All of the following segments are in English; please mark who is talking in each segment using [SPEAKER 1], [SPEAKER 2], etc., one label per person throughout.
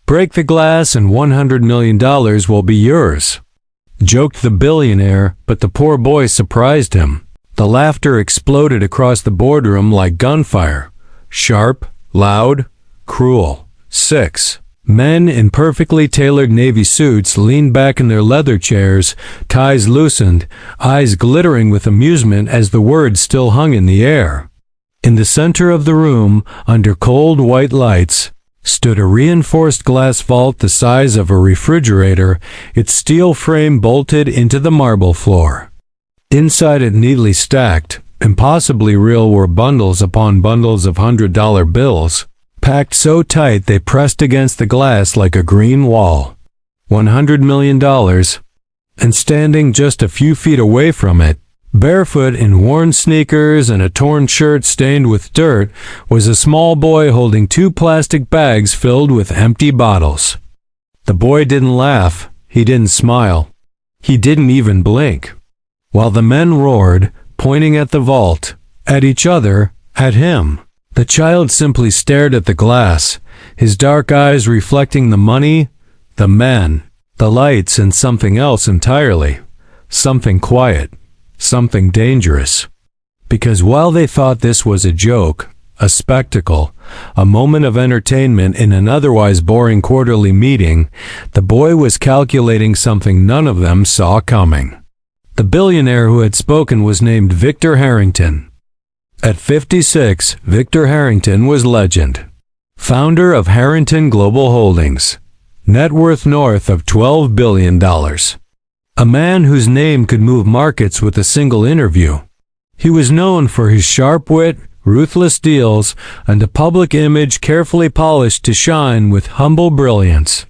[SPEAKER 1] Break the glass and $100 million will be yours," joked the billionaire, but the poor boy surprised him. The laughter exploded across the boardroom like gunfire. Sharp, loud, cruel. 6. Men in perfectly tailored navy suits leaned back in their leather chairs, ties loosened, eyes glittering with amusement as the words still hung in the air. In the center of the room, under cold white lights, stood a reinforced glass vault the size of a refrigerator, its steel frame bolted into the marble floor. Inside it, neatly stacked, impossibly real, were bundles upon bundles of $100 bills, packed so tight they pressed against the glass like a green wall. $100 million. And standing just a few feet away from it, barefoot in worn sneakers and a torn shirt stained with dirt, was a small boy holding 2 plastic bags filled with empty bottles. The boy didn't laugh. He didn't smile. He didn't even blink. While the men roared, pointing at the vault, at each other, at him, the child simply stared at the glass, his dark eyes reflecting the money, the men, the lights, and something else entirely. Something quiet. Something dangerous. Because while they thought this was a joke, a spectacle, a moment of entertainment in an otherwise boring quarterly meeting, the boy was calculating something none of them saw coming. The billionaire who had spoken was named Victor Harrington. At 56, Victor Harrington was legend. Founder of Harrington Global Holdings. Net worth north of $12 billion. A man whose name could move markets with a single interview. He was known for his sharp wit, ruthless deals, and a public image carefully polished to shine with humble brilliance.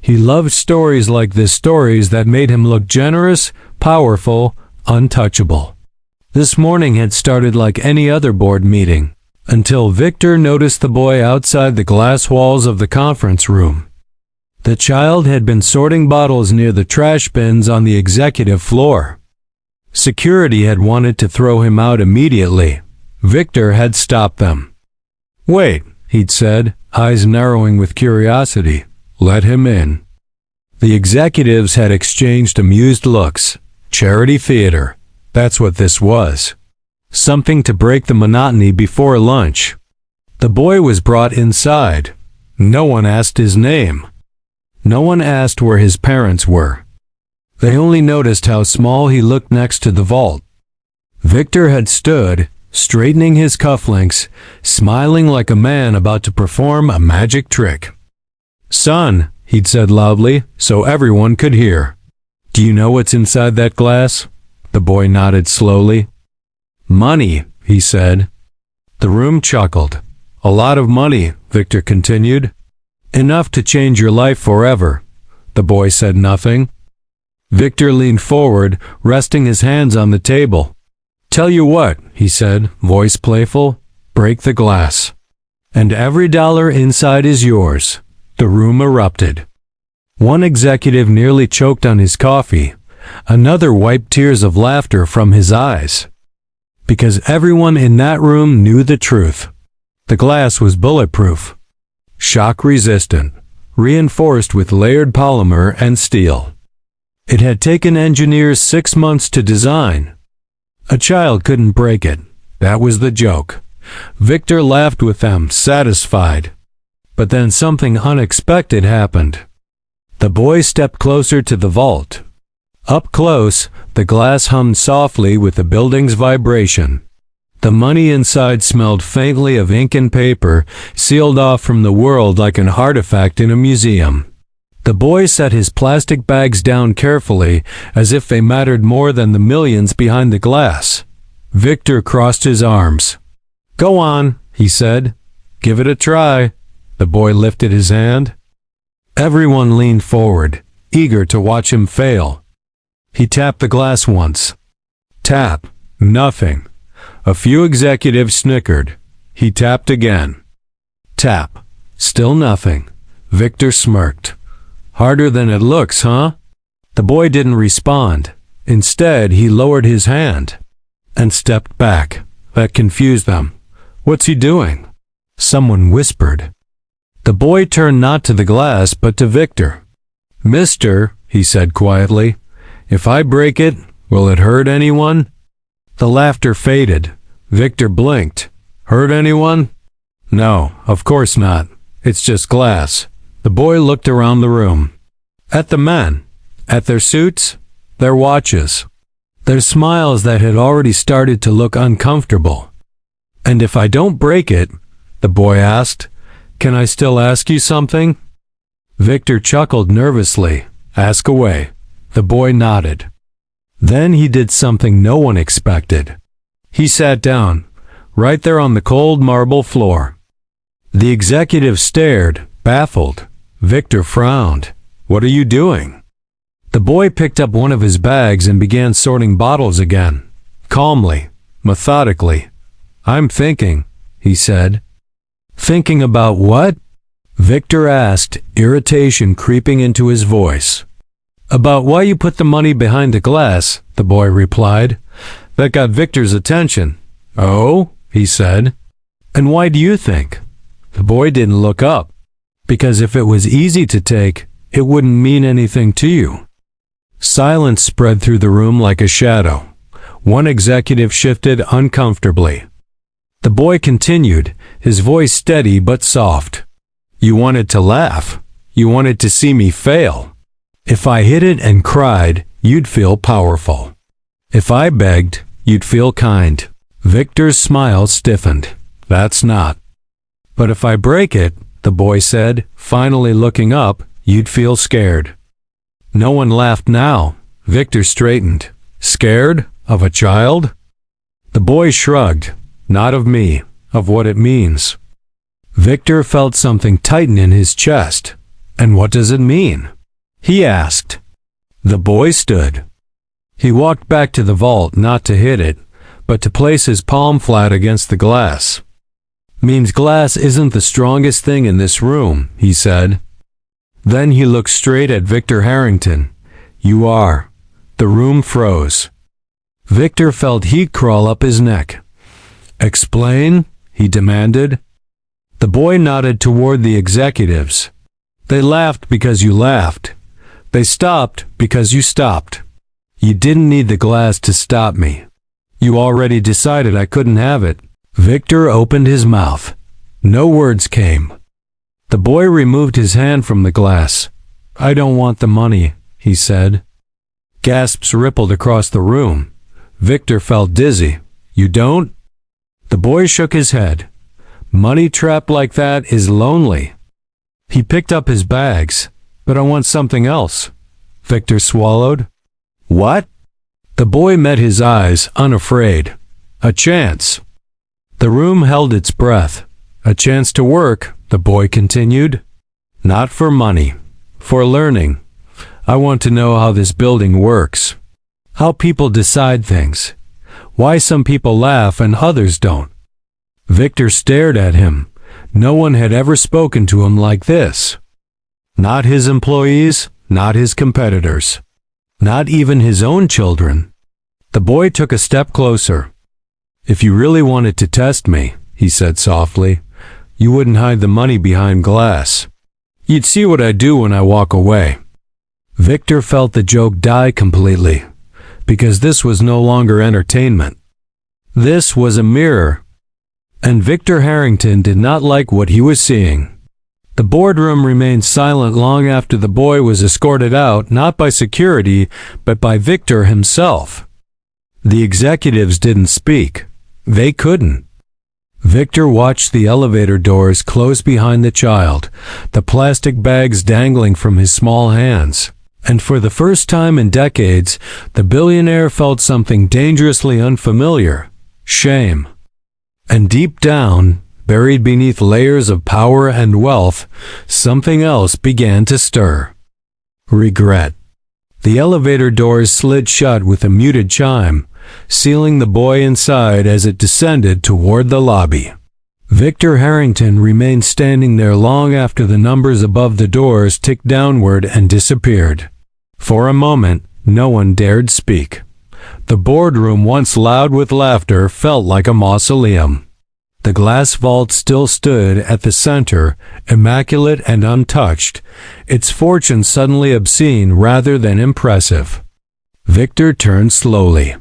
[SPEAKER 1] He loved stories like this, stories that made him look generous, powerful, untouchable. This morning had started like any other board meeting, until Victor noticed the boy outside the glass walls of the conference room. The child had been sorting bottles near the trash bins on the executive floor. Security had wanted to throw him out immediately. Victor had stopped them. "Wait," he'd said, eyes narrowing with curiosity. "Let him in." The executives had exchanged amused looks. Charity theater. That's what this was. Something to break the monotony before lunch. The boy was brought inside. No one asked his name. No one asked where his parents were. They only noticed how small he looked next to the vault. Victor had stood, straightening his cufflinks, smiling like a man about to perform a magic trick. "Son," he'd said loudly, so everyone could hear. "Do you know what's inside that glass?" The boy nodded slowly. "Money," he said. The room chuckled. "A lot of money," Victor continued. "Enough to change your life forever." The boy said nothing. Victor leaned forward, resting his hands on the table. "Tell you what," he said, voice playful, "break the glass. And every dollar inside is yours." The room erupted. One executive nearly choked on his coffee. Another wiped tears of laughter from his eyes. Because everyone in that room knew the truth. The glass was bulletproof. Shock-resistant, reinforced with layered polymer and steel. It had taken engineers 6 months to design. A child couldn't break it. That was the joke. Victor laughed with them, satisfied. But then something unexpected happened. The boy stepped closer to the vault. Up close, the glass hummed softly with the building's vibration. The money inside smelled faintly of ink and paper, sealed off from the world like an artifact in a museum. The boy set his plastic bags down carefully, as if they mattered more than the millions behind the glass. Victor crossed his arms. "Go on," he said. "Give it a try." The boy lifted his hand. Everyone leaned forward, eager to watch him fail. He tapped the glass once. Tap. Nothing. A few executives snickered. He tapped again. Tap. Still nothing. Victor smirked. "Harder than it looks, huh?" The boy didn't respond. Instead, he lowered his hand and stepped back. That confused them. "What's he doing?" Someone whispered. The boy turned not to the glass but to Victor. "Mister," he said quietly, "if I break it, will it hurt anyone?" The laughter faded. Victor blinked. "Hurt anyone?" "No, of course not. It's just glass." The boy looked around the room. At the men, at their suits, their watches, their smiles that had already started to look uncomfortable. "And if I don't break it," the boy asked, "can I still ask you something?" Victor chuckled nervously. "Ask away." The boy nodded. Then he did something no one expected. He sat down, right there on the cold marble floor. The executive stared, baffled. Victor frowned. "What are you doing?" The boy picked up one of his bags and began sorting bottles again, calmly, methodically. "I'm thinking," he said. "Thinking about what?" Victor asked, irritation creeping into his voice. "About why you put the money behind the glass," the boy replied. That got Victor's attention. "Oh?" he said. "And why do you think?" The boy didn't look up. "Because if it was easy to take, it wouldn't mean anything to you." Silence spread through the room like a shadow. One executive shifted uncomfortably. The boy continued, his voice steady but soft. "You wanted to laugh. You wanted to see me fail. If I hit it and cried, you'd feel powerful. If I begged, you'd feel kind." Victor's smile stiffened. "That's not." "But if I break it," the boy said, finally looking up, "you'd feel scared." No one laughed now. Victor straightened. "Scared? Of a child?" The boy shrugged. "Not of me, of what it means." Victor felt something tighten in his chest. "And what does it mean?" he asked. The boy stood. He walked back to the vault not to hit it, but to place his palm flat against the glass. "Means glass isn't the strongest thing in this room," he said. Then he looked straight at Victor Harrington. "You are." The room froze. Victor felt heat crawl up his neck. "Explain?" he demanded. The boy nodded toward the executives. "They laughed because you laughed. They stopped because you stopped. You didn't need the glass to stop me. You already decided I couldn't have it." Victor opened his mouth. No words came. The boy removed his hand from the glass. "I don't want the money," he said. Gasps rippled across the room. Victor felt dizzy. "You don't?" The boy shook his head. "Money trapped like that is lonely." He picked up his bags. "But I want something else." Victor swallowed. "What?" The boy met his eyes, unafraid. "A chance." The room held its breath. "A chance to work," the boy continued. "Not for money. For learning. I want to know how this building works. How people decide things. Why some people laugh and others don't." Victor stared at him. No one had ever spoken to him like this. Not his employees, not his competitors. Not even his own children. The boy took a step closer. "If you really wanted to test me," he said softly, "you wouldn't hide the money behind glass. You'd see what I do when I walk away." Victor felt the joke die completely, because this was no longer entertainment. This was a mirror. And Victor Harrington did not like what he was seeing. The boardroom remained silent long after the boy was escorted out, not by security, but by Victor himself. The executives didn't speak. They couldn't. Victor watched the elevator doors close behind the child, the plastic bags dangling from his small hands. And for the first time in decades, the billionaire felt something dangerously unfamiliar: shame. And deep down, buried beneath layers of power and wealth, something else began to stir. Regret. The elevator doors slid shut with a muted chime, sealing the boy inside as it descended toward the lobby. Victor Harrington remained standing there long after the numbers above the doors ticked downward and disappeared. For a moment, no one dared speak. The boardroom, once loud with laughter, felt like a mausoleum. The glass vault still stood at the center, immaculate and untouched, its fortune suddenly obscene rather than impressive. Victor turned slowly.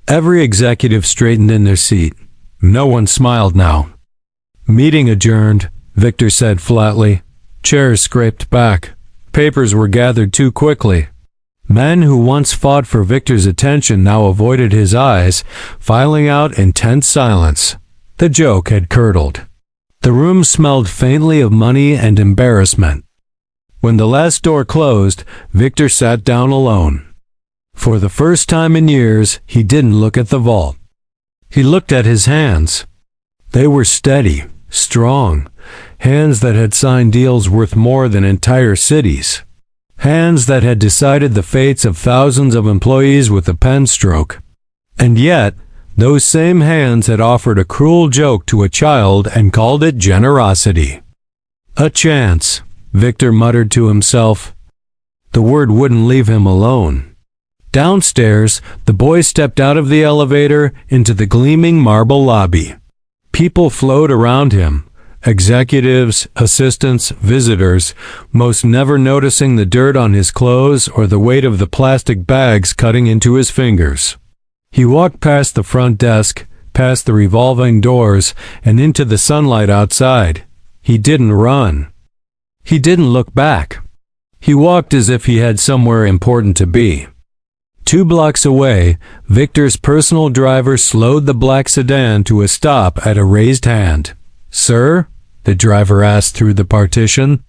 [SPEAKER 1] Every executive straightened in their seat. No one smiled now. Meeting adjourned, Victor said flatly. Chairs scraped back. Papers were gathered too quickly. Men who once fought for Victor's attention now avoided his eyes, filing out in tense silence. The joke had curdled. The room smelled faintly of money and embarrassment. When the last door closed, Victor sat down alone. For the first time in years, he didn't look at the vault. He looked at his hands. They were steady, strong, hands that had signed deals worth more than entire cities. Hands that had decided the fates of thousands of employees with a pen stroke. And yet, those same hands had offered a cruel joke to a child and called it generosity. A chance, Victor muttered to himself. The word wouldn't leave him alone. Downstairs, the boy stepped out of the elevator into the gleaming marble lobby. People flowed around him, executives, assistants, visitors, most never noticing the dirt on his clothes or the weight of the plastic bags cutting into his fingers. He walked past the front desk, past the revolving doors, and into the sunlight outside. He didn't run. He didn't look back. He walked as if he had somewhere important to be. 2 blocks away, Victor's personal driver slowed the black sedan to a stop at a raised hand. "Sir?" the driver asked through the partition.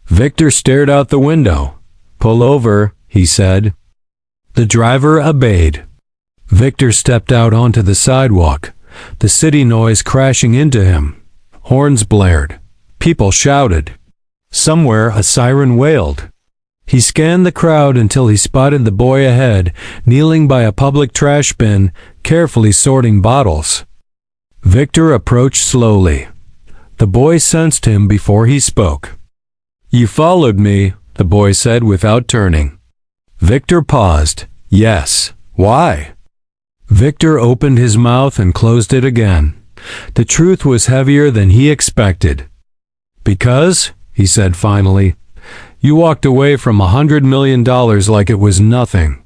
[SPEAKER 1] Victor stared out the window. "Pull over," he said. The driver obeyed. Victor stepped out onto the sidewalk, the city noise crashing into him. Horns blared. People shouted. Somewhere a siren wailed. He scanned the crowd until he spotted the boy ahead, kneeling by a public trash bin, carefully sorting bottles. Victor approached slowly. The boy sensed him before he spoke. "You followed me," the boy said without turning. Victor paused. "Yes. Why?" Victor opened his mouth and closed it again. The truth was heavier than he expected. "Because," he said finally, "you walked away from $100 million like it was nothing."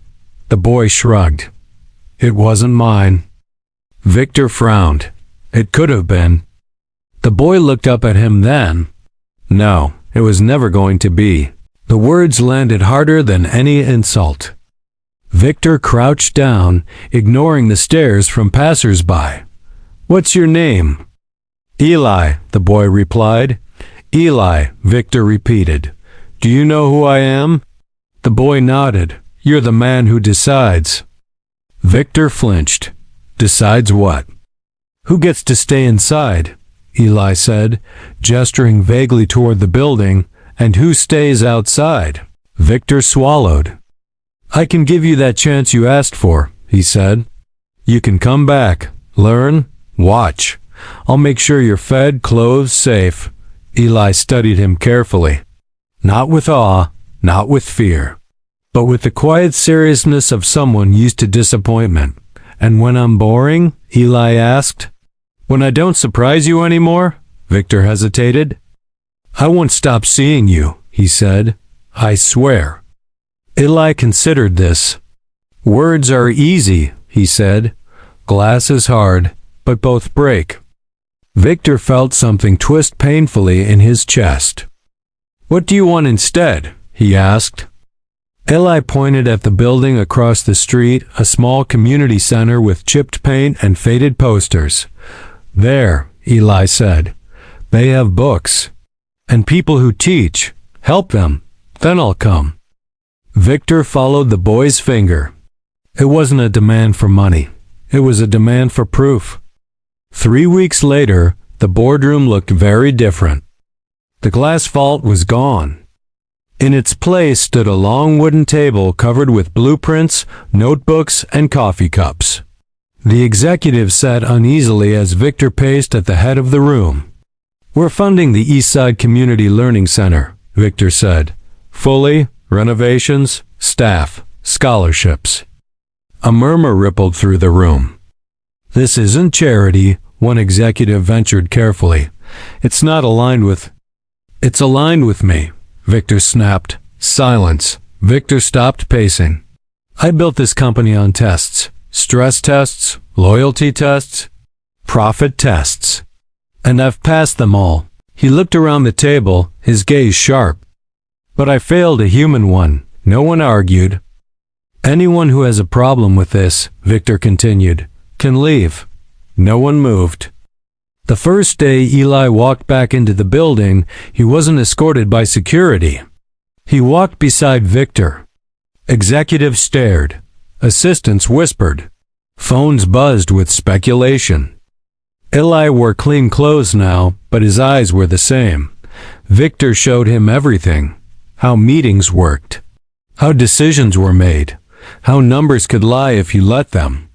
[SPEAKER 1] The boy shrugged. "It wasn't mine." Victor frowned. "It could have been." The boy looked up at him then. "No, it was never going to be." The words landed harder than any insult. Victor crouched down, ignoring the stares from passers-by. "What's your name?" "Eli," the boy replied. "Eli," Victor repeated. "Do you know who I am?" The boy nodded. "You're the man who decides." Victor flinched. "Decides what?" "Who gets to stay inside?" Eli said, gesturing vaguely toward the building. "And who stays outside?" Victor swallowed. "I can give you that chance you asked for," he said. "You can come back, learn, watch. I'll make sure you're fed, clothed, safe." Eli studied him carefully. Not with awe, not with fear, but with the quiet seriousness of someone used to disappointment. "And when I'm boring?" Eli asked. "When I don't surprise you anymore?" Victor hesitated. "I won't stop seeing you," he said. "I swear." Eli considered this. "Words are easy," he said. "Glass is hard, but both break." Victor felt something twist painfully in his chest. "What do you want instead?" he asked. Eli pointed at the building across the street, a small community center with chipped paint and faded posters. "There," Eli said. "They have books. And people who teach. Help them. Then I'll come." Victor followed the boy's finger. It wasn't a demand for money. It was a demand for proof. 3 weeks later, the boardroom looked very different. The glass vault was gone. In its place stood a long wooden table covered with blueprints, notebooks, and coffee cups. The executive sat uneasily as Victor paced at the head of the room. "We're funding the Eastside Community Learning Center," Victor said. "Fully, renovations, staff, scholarships." A murmur rippled through the room. "This isn't charity. one executive ventured carefully. It's aligned with me, Victor snapped. Silence. Victor stopped pacing. I built this company on tests. Stress tests, loyalty tests, profit tests. And I've passed them all. He looked around the table, his gaze sharp. But I failed a human one. No one argued. Anyone who has a problem with this, Victor continued, can leave. No one moved. The first day Eli walked back into the building, he wasn't escorted by security. He walked beside Victor. Executives stared. Assistants whispered. Phones buzzed with speculation. Eli wore clean clothes now, but his eyes were the same. Victor showed him everything. How meetings worked. How decisions were made. How numbers could lie if you let them.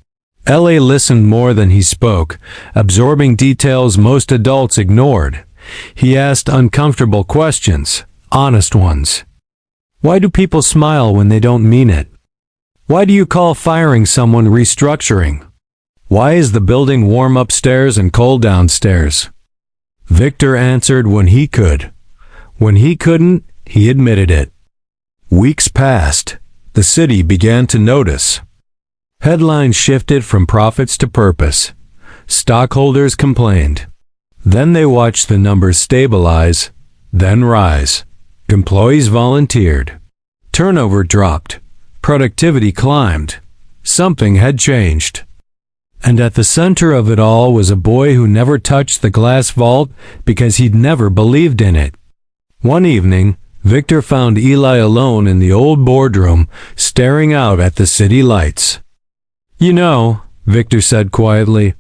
[SPEAKER 1] Eli listened more than he spoke, absorbing details most adults ignored. He asked uncomfortable questions, honest ones. Why do people smile when they don't mean it? Why do you call firing someone restructuring? Why is the building warm upstairs and cold downstairs? Victor answered when he could. When he couldn't, he admitted it. Weeks passed. The city began to notice. Headlines shifted from profits to purpose. Stockholders complained. Then they watched the numbers stabilize, then rise. Employees volunteered. Turnover dropped. Productivity climbed. Something had changed. And at the center of it all was a boy who never touched the glass vault because he'd never believed in it. One evening, Victor found Eli alone in the old boardroom, staring out at the city lights. You know, Victor said quietly,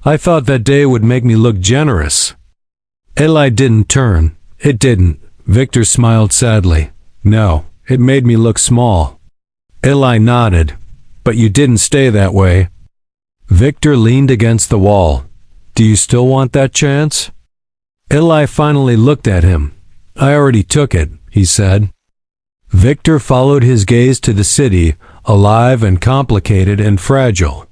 [SPEAKER 1] I thought that day would make me look generous. Eli didn't turn. It didn't. Victor smiled sadly. No, it made me look small. Eli nodded. But you didn't stay that way. Victor leaned against the wall. Do you still want that chance? Eli finally looked at him. I already took it, he said. Victor followed his gaze to the city, alive and complicated and fragile.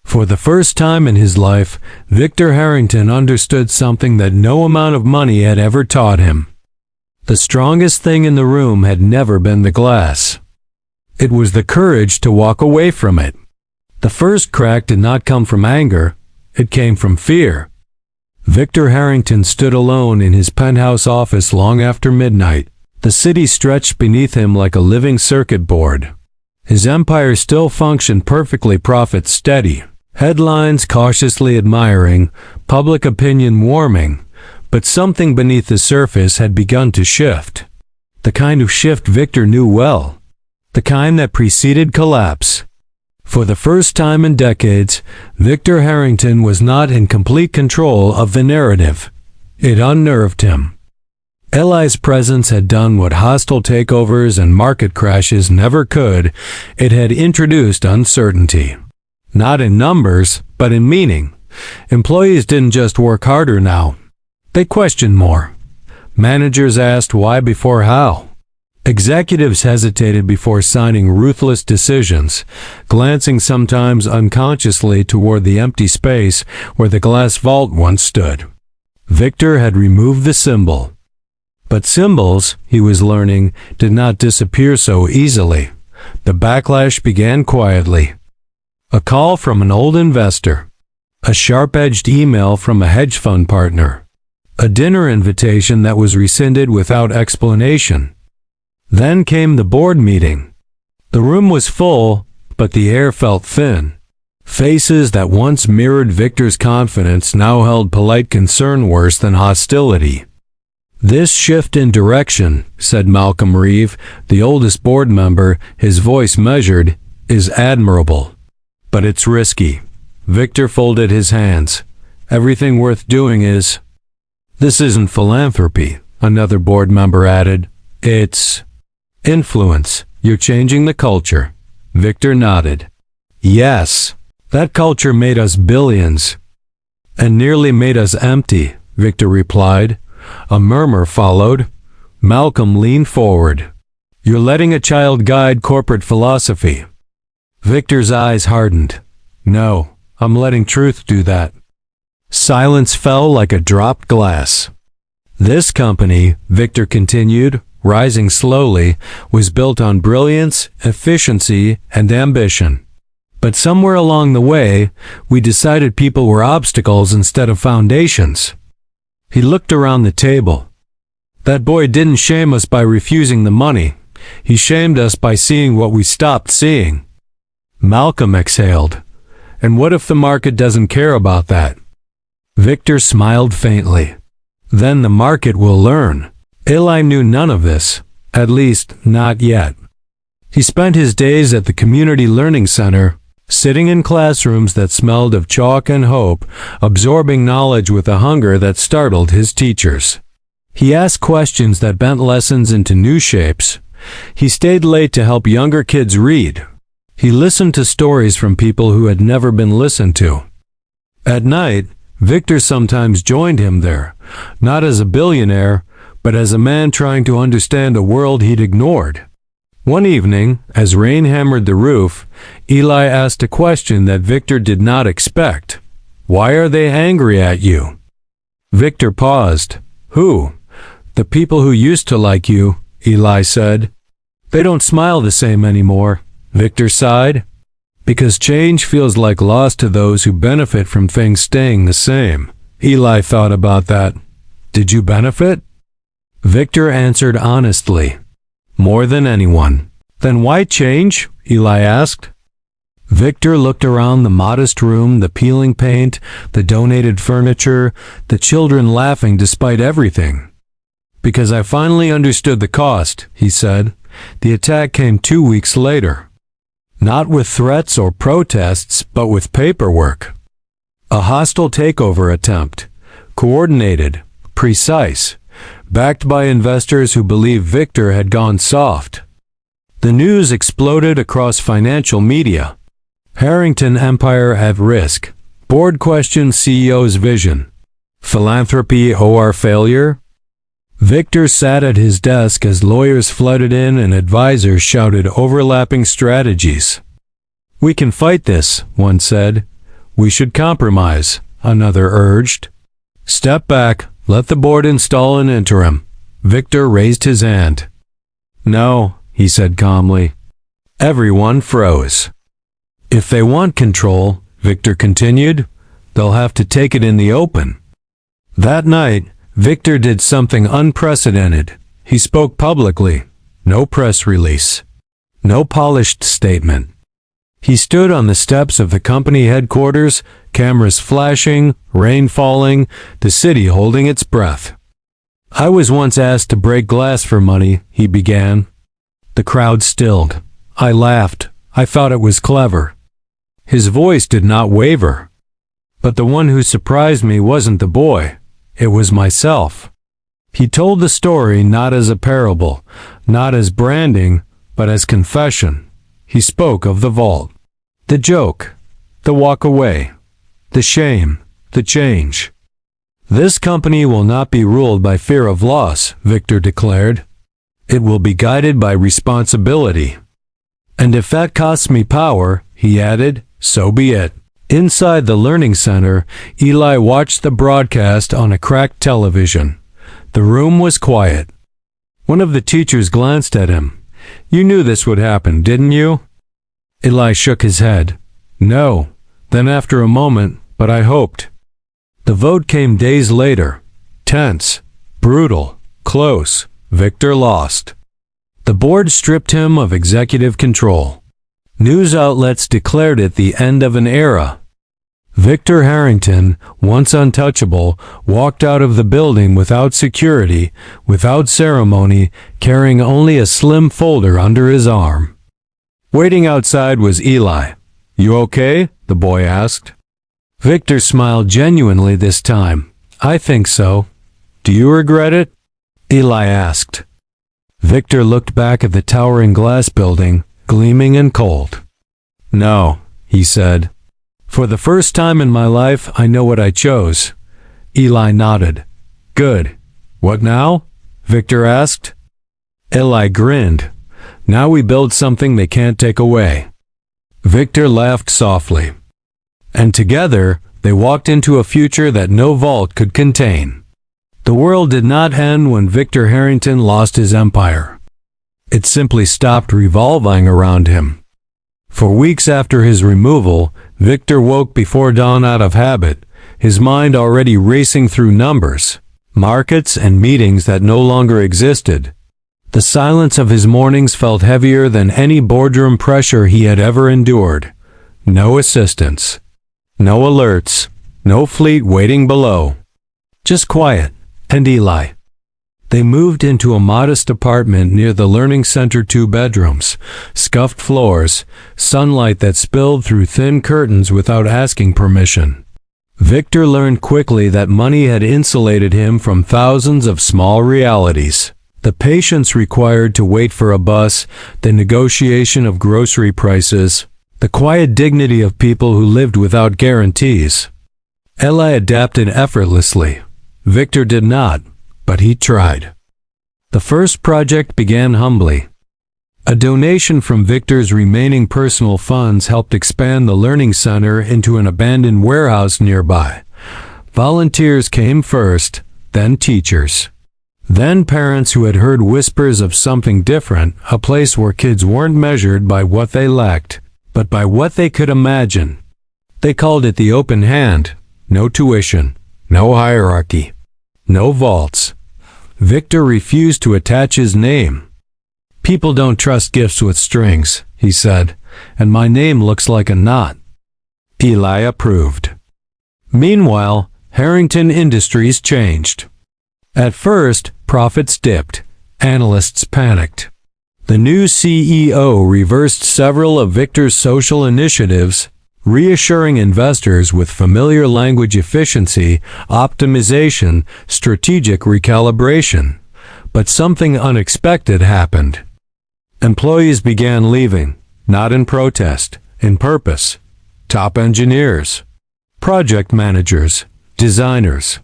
[SPEAKER 1] For the first time in his life, Victor Harrington understood something that no amount of money had ever taught him. The strongest thing in the room had never been the glass. It was the courage to walk away from it. The first crack did not come from anger, it came from fear. Victor Harrington stood alone in his penthouse office long after midnight. The city stretched beneath him like a living circuit board. His empire still functioned perfectly profit-steady. Headlines cautiously admiring, public opinion warming, but something beneath the surface had begun to shift. The kind of shift Victor knew well. The kind that preceded collapse. For the first time in decades, Victor Harrington was not in complete control of the narrative. It unnerved him. Eli's presence had done what hostile takeovers and market crashes never could. It had introduced uncertainty. Not in numbers, but in meaning. Employees didn't just work harder now. They questioned more. Managers asked why before how. Executives hesitated before signing ruthless decisions, glancing sometimes unconsciously toward the empty space where the glass vault once stood. Victor had removed the symbol. But symbols, he was learning, did not disappear so easily. The backlash began quietly. A call from an old investor. A sharp-edged email from a hedge fund partner. A dinner invitation that was rescinded without explanation. Then came the board meeting. The room was full, but the air felt thin. Faces that once mirrored Victor's confidence now held polite concern worse than hostility. This shift in direction, said Malcolm Reeve, the oldest board member, his voice measured, is admirable. But it's risky. Victor folded his hands. Everything worth doing is... This isn't philanthropy, another board member added. It's... influence. You're changing the culture. Victor nodded. Yes, that culture made us billions. And nearly made us empty, Victor replied. A murmur followed. Malcolm leaned forward. You're letting a child guide corporate philosophy. Victor's eyes hardened. No, I'm letting truth do that. Silence fell like a dropped glass. This company, Victor continued, rising slowly, was built on brilliance, efficiency, and ambition. But somewhere along the way, we decided people were obstacles instead of foundations. He looked around the table. That boy didn't shame us by refusing the money. He shamed us by seeing what we stopped seeing. Malcolm exhaled. And what if the market doesn't care about that? Victor smiled faintly. Then the market will learn. Eli knew none of this, at least not yet. He spent his days at the community learning center, sitting in classrooms that smelled of chalk and hope, absorbing knowledge with a hunger that startled his teachers. He asked questions that bent lessons into new shapes. He stayed late to help younger kids read. He listened to stories from people who had never been listened to. At night, Victor sometimes joined him there, not as a billionaire, but as a man trying to understand a world he'd ignored. One evening, as rain hammered the roof, Eli asked a question that Victor did not expect. "Why are they angry at you?" Victor paused. "Who?" "The people who used to like you," Eli said. "They don't smile the same anymore," Victor sighed. "Because change feels like loss to those who benefit from things staying the same." Eli thought about that. "Did you benefit?" Victor answered honestly. "More than anyone." "Then why change?" Eli asked. Victor looked around the modest room, the peeling paint, the donated furniture, the children laughing despite everything. "Because I finally understood the cost," he said. "The attack came 2 weeks later. Not with threats or protests, but with paperwork. A hostile takeover attempt. Coordinated, precise, backed by investors who believed Victor had gone soft. The news exploded across financial media. Harrington Empire at risk. Board questions CEO's vision. Philanthropy or failure? Victor sat at his desk as lawyers flooded in and advisors shouted overlapping strategies. "We can fight this," one said. "We should compromise," another urged. "Step back, let the board install an interim." Victor raised his hand. "No," he said calmly. Everyone froze. "If they want control," Victor continued, "they'll have to take it in the open." That night, Victor did something unprecedented. He spoke publicly. No press release. No polished statement. He stood on the steps of the company headquarters, cameras flashing, rain falling, the city holding its breath. "I was once asked to break glass for money," he began. The crowd stilled. I laughed. I thought it was clever. His voice did not waver. But the one who surprised me wasn't the boy. It was myself. He told the story not as a parable, not as branding, but as confession. He spoke of the vault, the joke, the walk away, the shame, the change. "This company will not be ruled by fear of loss," Victor declared. "It will be guided by responsibility. And if that costs me power," he added, "so be it." Inside the learning center, Eli watched the broadcast on a cracked television. The room was quiet. One of the teachers glanced at him. "You knew this would happen, didn't you?" Eli shook his head. "No." Then after a moment, "But I hoped." The vote came days later. Tense, brutal, close. Victor lost. The board stripped him of executive control. News outlets declared it the end of an era. Victor Harrington, once untouchable, walked out of the building without security, without ceremony, carrying only a slim folder under his arm. Waiting outside was Eli. "You okay?" the boy asked. Victor smiled genuinely this time. "I think so." "Do you regret it?" Eli asked. Victor looked back at the towering glass building, gleaming and cold. "No," he said. "For the first time in my life, I know what I chose." Eli nodded. "Good. What now?" Victor asked. Eli grinned. "Now we build something they can't take away." Victor laughed softly. And together, they walked into a future that no vault could contain. The world did not end when Victor Harrington lost his empire. It simply stopped revolving around him. For weeks after his removal, Victor woke before dawn out of habit, his mind already racing through numbers, markets, and meetings that no longer existed. The silence of his mornings felt heavier than any boardroom pressure he had ever endured. No assistants. No alerts. No fleet waiting below. Just quiet and Eli. They moved into a modest apartment near the learning center, 2 bedrooms, scuffed floors, sunlight that spilled through thin curtains without asking permission. Victor learned quickly that money had insulated him from thousands of small realities. The patience required to wait for a bus, the negotiation of grocery prices, the quiet dignity of people who lived without guarantees. Eli adapted effortlessly. Victor did not, but he tried. The first project began humbly. A donation from Victor's remaining personal funds helped expand the learning center into an abandoned warehouse nearby. Volunteers came first, then teachers. Then parents who had heard whispers of something different, a place where kids weren't measured by what they lacked, but by what they could imagine. They called it the open hand. No tuition, no hierarchy, no vaults. Victor refused to attach his name. "People don't trust gifts with strings," he said, "and my name looks like a knot." Eli approved. Meanwhile, Harrington Industries changed. At first, profits dipped. Analysts panicked. The new CEO reversed several of Victor's social initiatives, reassuring investors with familiar language: efficiency, optimization, strategic recalibration. But something unexpected happened. Employees began leaving, not in protest, in purpose. Top engineers, project managers, designers,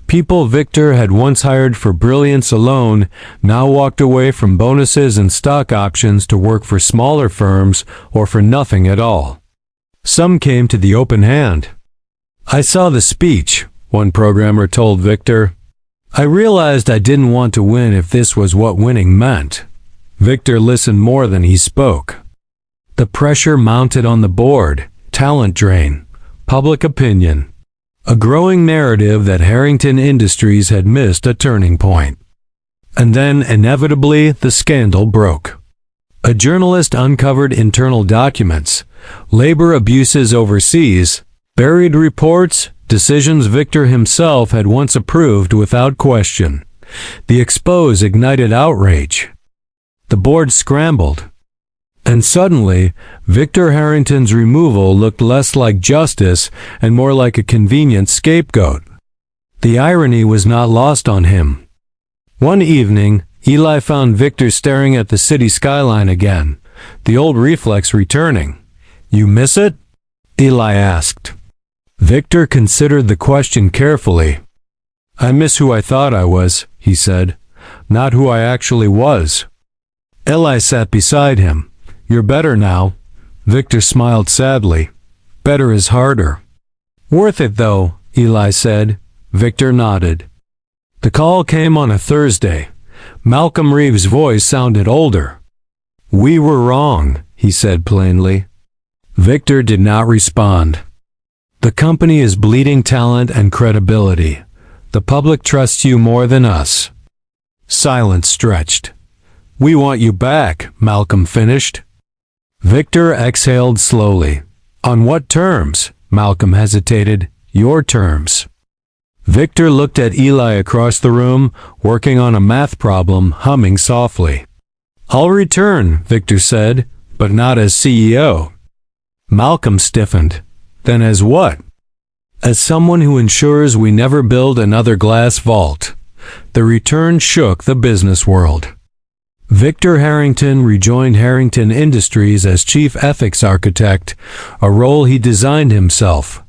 [SPEAKER 1] people Victor had once hired for brilliance alone now walked away from bonuses and stock options to work for smaller firms or for nothing at all. Some came to the open hand. "I saw the speech," one programmer told Victor. "I realized I didn't want to win if this was what winning meant." Victor listened more than he spoke. The pressure mounted on the board: talent drain, public opinion, a growing narrative that Harrington Industries had missed a turning point. And then, inevitably, the scandal broke. A journalist uncovered internal documents, labor abuses overseas, buried reports, decisions Victor himself had once approved without question. The expose ignited outrage. The board scrambled. And suddenly, Victor Harrington's removal looked less like justice and more like a convenient scapegoat. The irony was not lost on him. One evening, Eli found Victor staring at the city skyline again, the old reflex returning. "You miss it?" Eli asked. Victor considered the question carefully. "I miss who I thought I was," he said, "not who I actually was." Eli sat beside him. "You're better now." Victor smiled sadly. "Better is harder." "Worth it, though," Eli said. Victor nodded. The call came on a Thursday. Malcolm Reeves' voice sounded older. "We were wrong," he said plainly. Victor did not respond. "The company is bleeding talent and credibility. The public trusts you more than us." Silence stretched. "We want you back," Malcolm finished. Victor exhaled slowly. "On what terms?" Malcolm hesitated. "Your terms." Victor looked at Eli across the room, working on a math problem, humming softly. "I'll return," Victor said, "but not as CEO." Malcolm stiffened. "Then as what?" "As someone who ensures we never build another glass vault." The return shook the business world. Victor Harrington rejoined Harrington Industries as Chief Ethics Architect, a role he designed himself.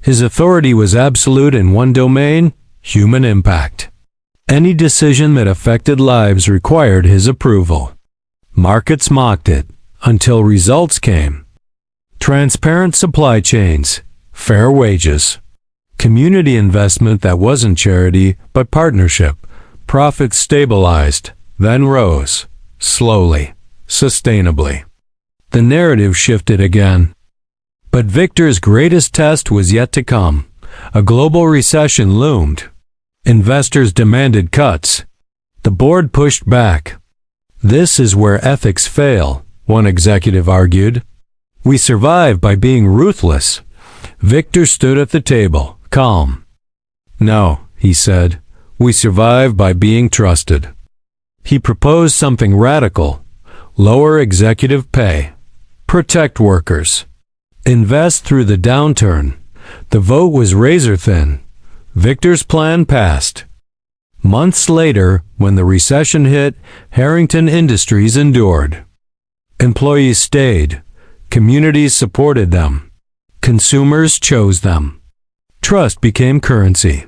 [SPEAKER 1] His authority was absolute in one domain: human impact. Any decision that affected lives required his approval. Markets mocked it, until results came. Transparent supply chains, fair wages, Community investment that wasn't charity, but partnership. Profits stabilized, then rose. Slowly. Sustainably. The narrative shifted again. But Victor's greatest test was yet to come. A global recession loomed. Investors demanded cuts. The board pushed back. This is where ethics fail, one executive argued. We survive by being ruthless. Victor stood at the table, calm. No, he said, we survive by being trusted. He proposed something radical. Lower executive pay. Protect workers. Invest through the downturn. The vote was razor-thin. Victor's plan passed. Months later, when the recession hit, Harrington Industries endured. Employees stayed. Communities supported them. Consumers chose them. Trust became currency.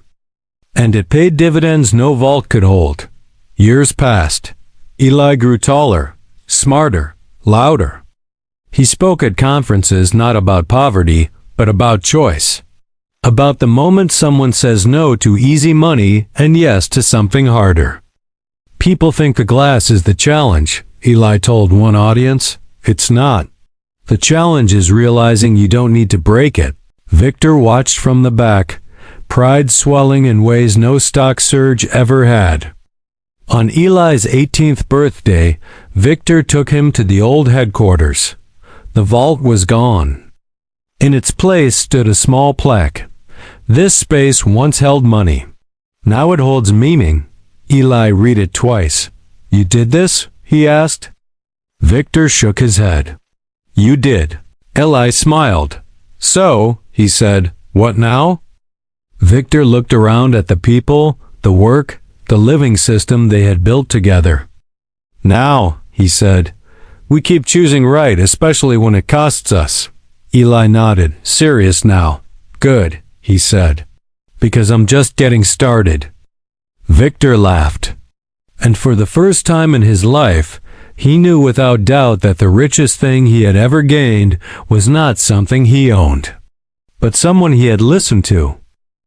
[SPEAKER 1] And it paid dividends no vault could hold. Years passed. Eli grew taller, smarter, louder. He spoke at conferences not about poverty, but about choice. About the moment someone says no to easy money and yes to something harder. People think the glass is the challenge, Eli told one audience. It's not. The challenge is realizing you don't need to break it. Victor watched from the back, pride swelling in ways no stock surge ever had. On Eli's 18th birthday, Victor took him to the old headquarters. The vault was gone. In its place stood a small plaque. This space once held money. Now it holds meaning. Eli read it twice. You did this? He asked. Victor shook his head. You did. Eli smiled. So, he said, what now? Victor looked around at the people, the work, the living system they had built together. Now, he said, we keep choosing right, especially when it costs us. Eli nodded, serious now. Good, he said, because I'm just getting started. Victor laughed. And for the first time in his life, he knew without doubt that the richest thing he had ever gained was not something he owned, but someone he had listened to.